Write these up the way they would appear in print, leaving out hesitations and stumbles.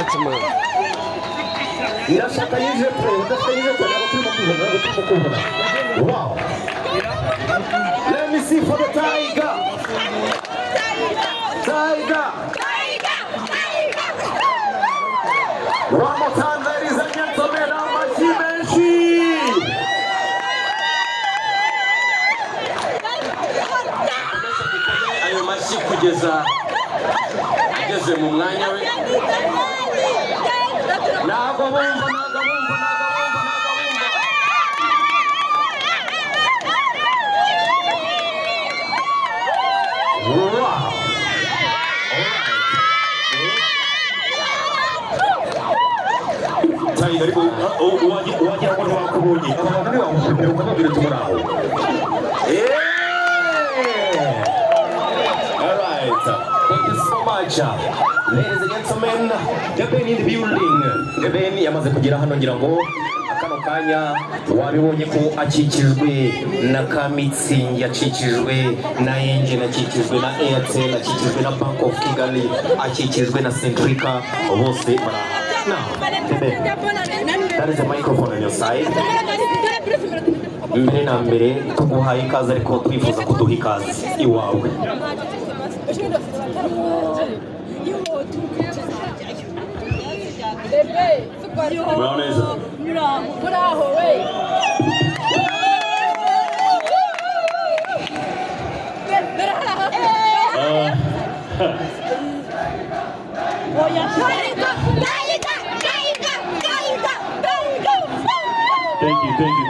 gentlemen. Wow. Let me see for the tiger. Tiger. One more time, ladies and gentlemen. Ayo mashi kugeza mu mwanya we. Nago bumva. Wagira ngo wakubonye abantu ni bamukubira ukababwira tumuraho. All right, thank you so much, ladies and gentlemen. The Ben in the building. The Ben yamaze kugera hano ngira ngo akano kanya wabibonye ko akikijwe na Kamitsingi, akikijwe na Engine, akikijwe na Airtel, akikijwe na Bank of Kigali, akikijwe na Centrica, bose baraha. Now, The Ben, that is a microphone on your side. Mbere na mbere tuguhaye ikaze ariko twifuza kuduha ikaze iwawe. Muraho.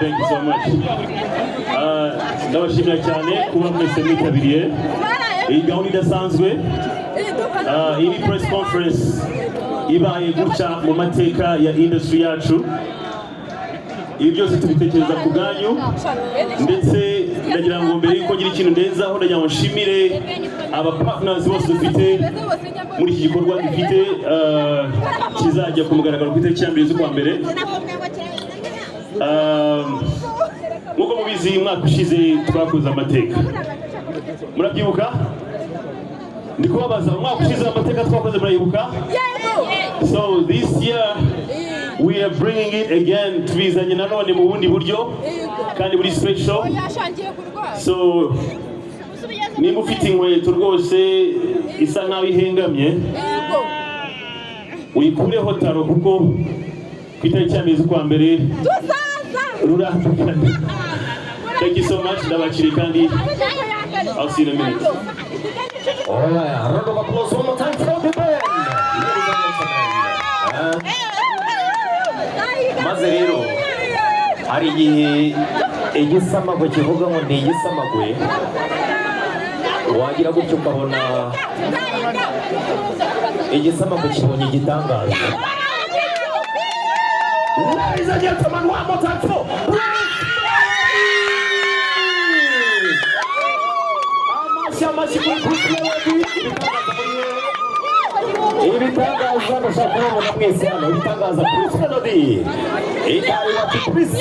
Thank you so much. Ndabashimira cyane kuba mwese mwitabiriye iyi gahunda idasanzwe. Iyi press conference ibaye guca mu mateka ya industry yacu. Ibi byose tubitekereza ku bwanyu, ndetse ndagira ngo mbere yuko ngira ikintu ndenzaho ndagira ngo nshimire aba partners bose dufite muri iki gikorwa dufite kizajya ku mugaragaro ku itariki ya 2 z'ukwa mbere. Nkuko mubizi mwaka ushize twakoze amateka, murabyibuka? Ndi kubabaza mwaka ushize amateka twakoze murayibuka? So this year we are bringing it again, tubizanye nanone mu bundi buryo kandi buri special. So nimba ufite inkweto rwose isa nkaho ihengamye uyikureho taro kuko ku itariki ya 2 z'ukwa mbere rurambukana. Thank you so much. Ndabakiri kandi I'll see you in a minute. All right, a round of applause one more time for the band. Maze rero hari igihe igisamagwe kivuga ngo ni igisamagwe, wagira gutyo ukabona igisamagwe kibonye igitangaza. Ladies and gentlemen, one more time for ibitangaza ndashaka kubona mwese hano. Ibitangaza Bruce Melody itari wacu Chris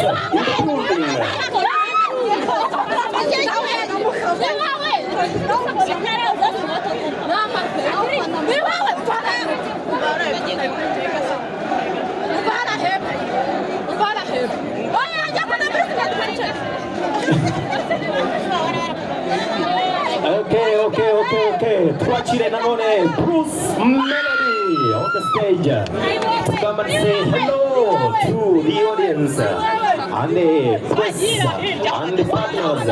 Okay. Twachire nanone Bruce Melody on the stage to come and say hello to the audience and the press and the partners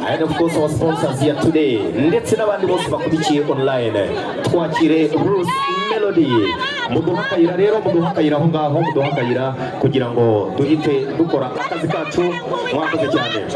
and of course our sponsors here today. Ndetse n'abandi bose bakurikiye online. Twachire Bruce Melody. Muduhakayira rero, muduhakayira aho ngaho, muduhakayira kugira ngo duhite dukora akazi kacu. Mwakoze cyane.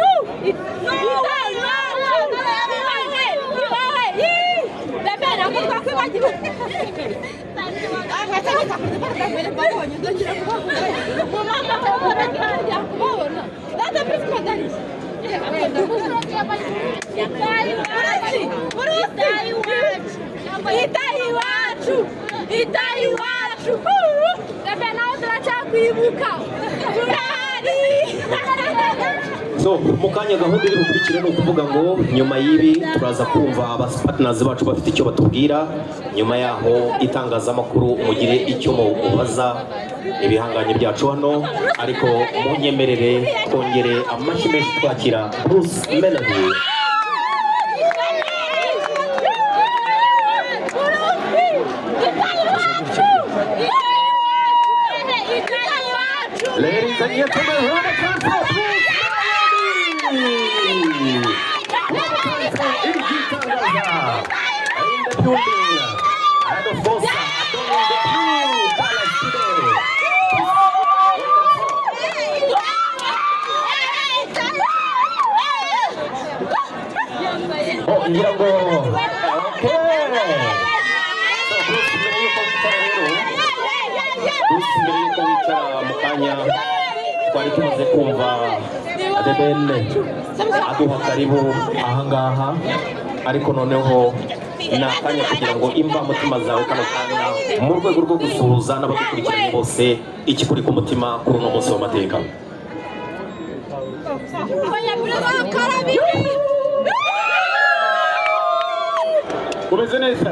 So mukanya gahunda iri bukurikire no kuvuga ngo nyuma y'ibi turaza kumva abapartners bacu bafite icyo batubwira, nyuma yaho itangazamakuru mugire icyo mubaza ibihanganye byacu hano, ariko munyemerere twongere amashyi menshi twakira Bruce Melody. Ladies and gentlemen, what a time for Bruce Melody! What a time for Iggy Tangaza in the building, and of course, adorning the blue palace today. Oh, ngira ngo, okay. So Bruce, mbere yuko wicara rero, Bruce, mbere yuko wicara mu kanya twari tumaze kumva The Ben aduha karibu ahangaha, ariko noneho ni akanya kugira ngo imva mutima zawe kano kanya mu rwego rwo gusuhuza n'abadukurikiranye bose ikikuri ku mutima kuri uno munsi w'amateka. Umeze neza?